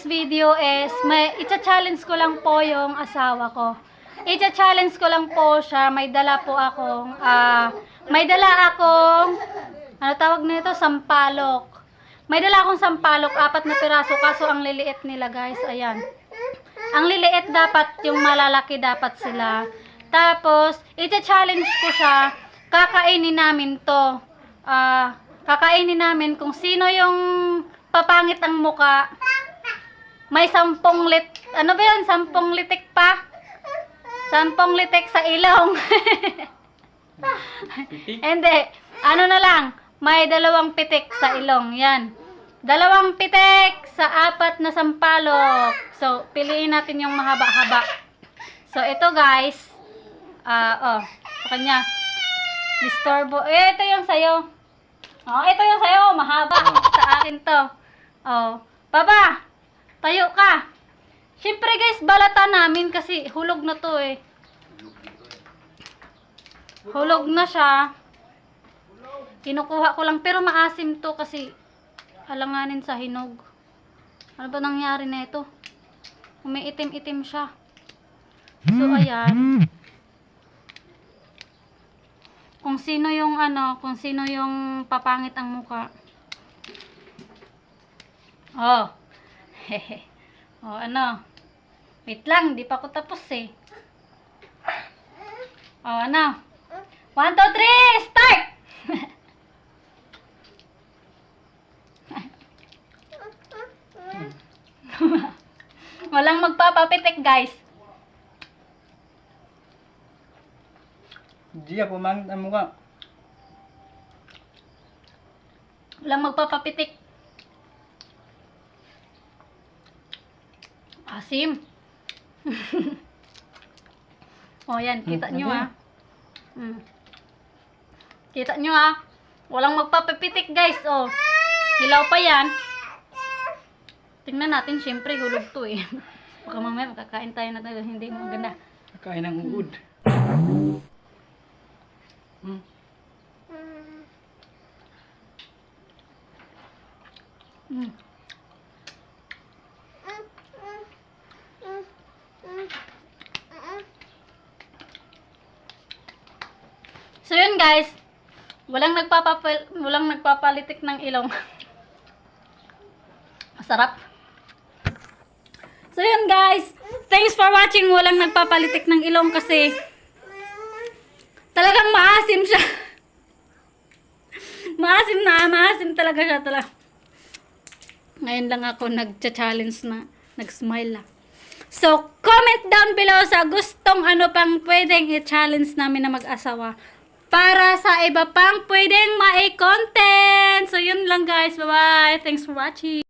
today's video is, i-challenge ko lang po yung asawa ko. I-challenge ko lang po siya. May dala akong, ano tawag nito? Sampalok. May dala akong sampalok, 4 na piraso, kaso ang liliit nila guys, ayan. Ang liliit dapat, yung malalaki dapat sila. Tapos, i-challenge ko siya, kakainin namin to. Kakainin namin kung sino yung papangit ang muka. May 10 ano ba yun? 10 litik pa? 10 litik sa ilong. Hindi. Ano na lang, may 2 pitik sa ilong. Yan. 2 pitik sa 4 na sampalok. So, piliin natin yung mahaba-haba. So, ito guys. Sa kanya. Disturbo. Ito yung sayo. Ito yung sayo. Mahaba. Sa akin to. Baba. Tayo ka. Siyempre guys, balata namin kasi hulog na to eh. Hulog na siya. Kinukuha ko lang. Pero maasim to kasi alanganin sa hinog. Ano ba nangyari na ito? Umiitim-itim siya. So, ayan. Kung sino yung papangit ang muka. Ano? Wait lang, di pa ako tapos eh. Ano? 1, 2, 3, start! Walang magpapapitik guys. Hindi pumangit ang mukha. Walang magpapapitik. Asim. Yan, kita nyo Kita nyo walang magpapapitik guys. Hilaw pa yan. Tingnan natin, syempre hulog to eh. Baka mamaya makakain tayo na tayo, hindi maganda. Kain ng uod. So yun guys, walang nagpapalitik ng ilong. Masarap. So yun guys, thanks for watching. Walang nagpapalitik ng ilong kasi talagang maasim siya. Maasim talaga siya talaga. Ngayon lang ako nag-challenge na, nag-smile lang. So, comment down below sa gustong ano pang pwedeng i-challenge namin na mag-asawa para sa iba pang pwedeng ma-content. So, yun lang guys. Bye-bye. Thanks for watching.